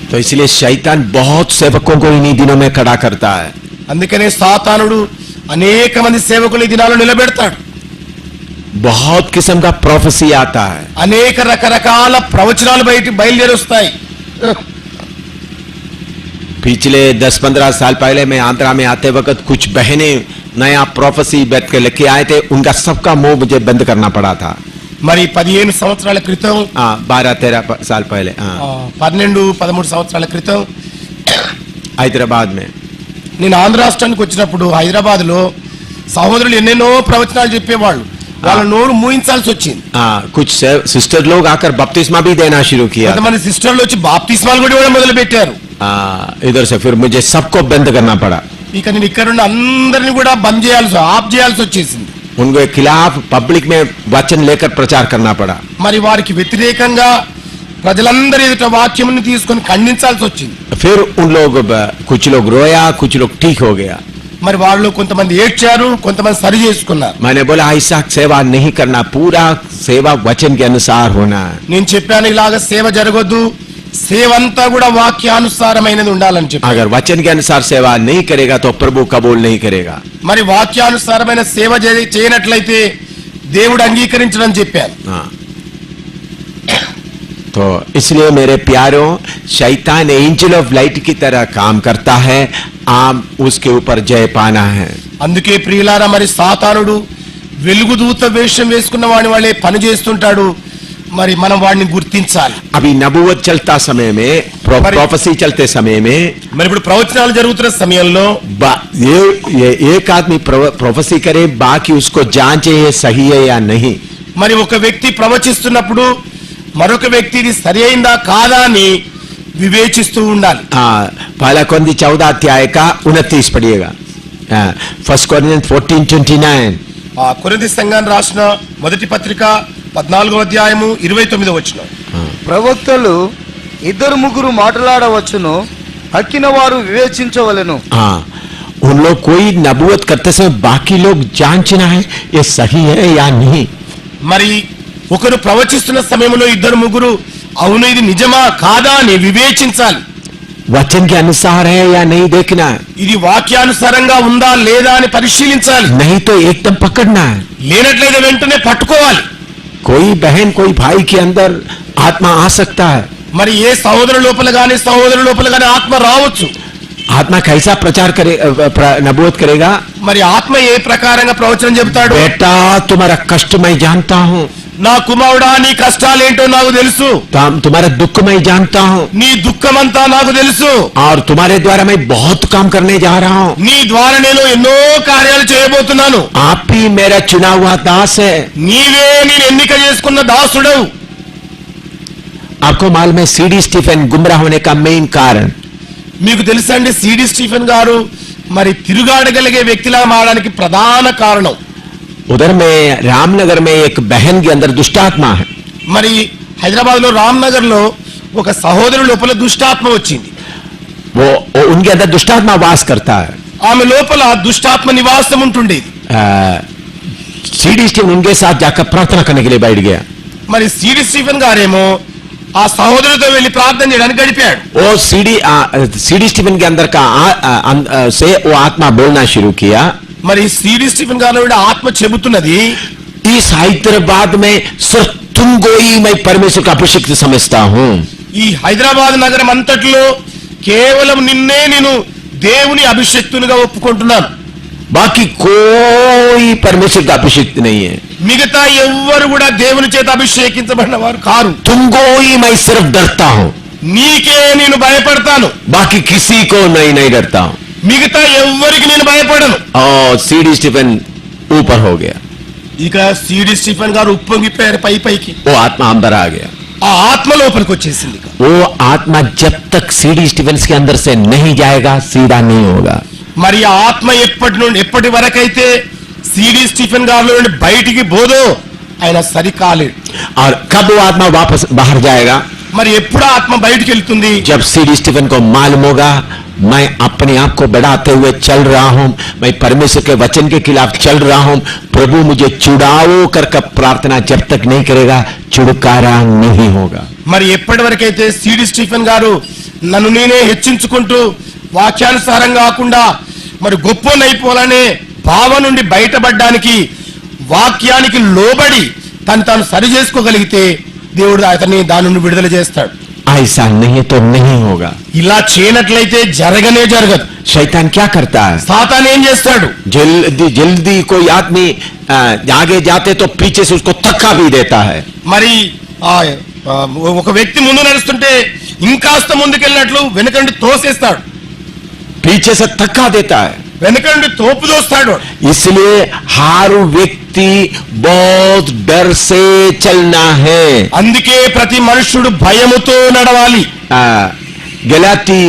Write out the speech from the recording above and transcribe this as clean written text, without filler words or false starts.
तो इसलिए शैतान बहुत सेवकों को इन्हीं दिनों में खड़ा करता है. అందుకనే సాతానుడు అనేక మంది సేవకులు ఈ దినాల్లో నిలబెడతాడు. बहुत किस्म का प्रोफेसी आता है. అనేక రకరకాల ప్రవచనాలు బయలుదేరి వస్తాయి. पिछले 10-15 साल पहले मैं आंध्रा में आते वक्त कुछ बहनें नया प्रोफेसी बैठ के लेके आए थे. उनका सबका मुंह मुझे बंद करना पड़ा था. మరి 15 సంవత్సరాల క్రితం 12-13 साल पहले 12-13 సంవత్సరాల క్రితం हैदराबाद में నేను ఆంధ్ర రాష్ట్రానికి వచ్చినప్పుడు హైదరాబాద్ లో సహోదరులు ఎన్నెన్నో ప్రవచనాలు చెప్పేవాళ్ళు. వాళ్ళ నోరు మూయించాల్సి వచ్చింది. कुछ सिस्टर लोग आकर बपतिस्मा भी देना शुरू किया. కొంతమంది సిస్టర్లు వచ్చి బాప్తిస్మాలు కూడా ఇవ్వడం మొదలు పెట్టారు. इधर से फिर मुझे सबको बंद करना पड़ा. ఇక నేను ఇక్కడ నుండి అందరిని కూడా బంద్ ఆఫ్ చేయాల్సి వచ్చేసింది. उनके खिलाफ पब्लिक में वचन लेकर प्रचार करना पड़ा. మరి వారికి వ్యతిరేకంగా ప్రజలందరి ఎదుట వాక్యమును తీసుకొని ఖండించాల్సి వచ్చింది. फिर उन लोग कुछ लोग रोया, कुछ लोग ठीक हो गया. మరి వాళ్ళు కొంతమంది ఏడ్చారు, కొంతమంది సరి చేసుకున్నారు. मैंने बोला ऐसा सेवा नहीं करना, पूरा सेवा वचन के अनुसार होना. నేను చెప్పాను ఇలాగ సేవ జరగొద్దు, సేవ అంతా కూడా వాక్యానుసారమైనది ఉండాలని చెప్పి. अगर वचन के अनुसार सेवा नहीं करेगा तो प्रभु कबूल नहीं करेगा. మరి వాక్యానుసారమైన సేవ చేయనట్లయితే దేవుడు అంగీకరించడని చెప్పాను. तो इसलिए मेरे प्यारों, शैतान एंजल ऑफ लाइट की तरह काम करता है. आप उसके ऊपर जय पाना है. అందుకే ప్రియులారా, మరి సాతానుడు వెలుగుదూత వేషం వేసుకున్న వాడి వాళ్ళే పని చేస్తుంటాడు. మరి మనం వాడిని గుర్తించాలి. अभी नबूवत चलता समय में, प्रोफेसी चलते समय में, మరి ఇప్పుడు ప్రవచనాలు జరుగుతున్న సమయంలో ये एक आदमी प्रोफेसी करे, बाकी उसको जांचे ये सही है या नहीं. మరి ఒక వ్యక్తి ప్రవచిస్తున్నప్పుడు మరొక వ్యక్తి ఇది సరి అయిందా కాదా అని వివేచిస్తూ ఉండాలి. पहला कोरिन्थी 14 अध्याय का 29 पढ़िएगा. 1 Corinthians 14:29. కొరింథీ సంఘానికి రాసిన మొదటి పత్రిక 14వ అధ్యాయము 29వ వచనం. ప్రవక్తలు 2-3 మాట్లాడవచ్చును, తక్కిన వారు వివేచించవలెను. उन लोग कोई नबूवत करते समय बाकी लोग जांचना है ये सही है या नहीं. మరి ఒకరు ప్రవచిస్తున్న సమయంలో 2-3 అవును ఇది నిజమా కాదా అని వివేచించాలి. वचन के अनुसार है या नहीं देखना है. ఇది వాక్యానుసారంగా ఉందా లేదా అని పరిశీలించాలి. नहीं तो एकदम पकड़ना है. లేనట్లయితే వెంటనే పట్టుకోవాలి. कोई बहन कोई भाई के अंदर आत्मा आ सकता है. మరి ఏ సహోదరు లోపల గాని సహోదరు లోపల గాని ఆత్మ రావచ్చు. आत्मा कैसा प्रचार करे, नबूवत करेगा. మరి ఆత్మ ఏ ప్రకారంగా ప్రవచనం చెబుతాడు. बेटा तुम्हारा कष्ट मैं जानता हूँ. నా కుమారుడా నీ కష్టాలేంటో నాకు తెలుసు. तुम्हारा दुख मैं जानता हूँ. నీ దుఃఖమంతా నాకు తెలుసు. और तुम्हारे द्वारा मैं बहुत काम करने जा रहा हूँ. నీ ద్వారా నేను ఎన్నో కార్యాలు చేయబోతున్నాను. आप ही मेरा चुना हुआ दास है. నీవే నేను ఎన్నిక చేసుకున్న దాసుడవు. आपको मालूम है सीडी स्टीफन गुमराह होने का मेन कारण. మీకు తెలుసా అండి, సిడి స్టీఫెన్ గారు మరి తిరుగాడగలిగే వ్యక్తిలా మారడానికి ప్రధాన కారణం. उधर में रामनगर में एक बहन के अंदर दुष्टात्मा है. మరి హైదరాబాద్ లో రామ్నగర్ లో ఒక సహోదరు లోపల దుష్టాత్మ వచ్చింది. वो उनके अंदर दुष्टात्मा वास करता है. ఆమె లోపల దుష్టాత్మ నివాసం ఉంటుండేది. सीडी स्टीफन उनके साथ जाकर प्रार्थना करने के लिए बैठ गया. మరి సిడి స్టీఫెన్ గారేమో ఆ సహోదరుడితో వెళ్లి ప్రార్థన చేయడానికి గడిపాడు. वो सीडी स्टीफन के अंदर का से वो आत्मा बोलना शुरू किया. మరి సిడి స్టీఫెన్ గారు ఆత్మ చెబుతున్నది, इस हैदराबाद में सिर्फ तुम को ही मैं परमेश्वर का अभिषेक समझता हूँ. ఈ హైదరాబాద్ నగరం అంతట్లో కేవలం నిన్నే నేను దేవుని అభిషేక్తునిగా ఒప్పుకుంటున్నాను. बाकी कोई परमेश्वर का अभिषेक नहीं है. మిగతా ఎవ్వరు కూడా దేవుని చేత అభిషేకించబడిన వారు కారు. तुमको ही मैं सिर्फ डरता हूँ. నీకే నేను భయపడతాను. बाकी किसी को नहीं डरता हूँ. మిగతా ఎవ్వరికి నేను భయపడను. और सीडी स्टीफन ऊपर हो गया. ఇక సిడి స్టీఫెన్ గారు ఉప్పొంగిపోయారు పైకి. वो आत्मा अंदर आ गया. ఆ ఆత్మ లోపలికి వచ్చేసింది. वो आत्मा जब तक सीडी स्टीफन के अंदर से नहीं जाएगा सीधा नहीं होगा. మరి ఆ ఆత్మ ఎప్పటి వరకైతే సిడి స్టీఫెన్ గారిలో నుండి బయటికి పోదో ఆయన సరికాలేడు. और कब वो आत्मा वापस बाहर जाएगा. మరి ఎప్పుడు ఆత్మ బయటికి వెళ్తుంది. जब सीडी स्टीफन को मालूम होगा मैं अपने आप को बढ़ाते हुए चल रहा हूं, मैं परमेश्वर के वचन के खिलाफ चल रहा हूं, प्रभु मुझे छुड़ाओ कर प्रार्थना जब तक नहीं करेगा छुटकारा नहीं होगा. మరి ఎప్పటి వరకైతే సిడి స్టీఫెన్ గారు నన్ను నేనే హెచ్చించుకుంటూ వాక్యానుసారం కాకుండా మరి గొప్పనైపోవాలనే భావం నుండి బయటపడడానికి వాక్యానికి లోబడి తాను సరి చేసుకోగలిగితే దేవుడు అతన్ని దాని నుండి విడుదల చేస్తాడు. ऐसा नहीं तो नहीं होगा. ఇలా చేయనట్లయితే జరగనే జరగదు. शैतान क्या करता है? సాతాను ఏం చేస్తాడు? जल्दी जल्दी कोई आदमी आगे जाते तो पीछे से उसको धक्का भी देता है. మరి ఒక వ్యక్తి ముందు నడుస్తుంటే ఇంకాస్త ముందుకెళ్ళినట్లు వెనకండి తోసేస్తాడు. पीछे से धक्का देता है. వెనకండి తోపు దోస్తాడు. इसलिए हर व्यक्ति बहुत डर से चलना है. అందుకే ప్రతి మనుషుడు భయముతో నడవాలి. गलाती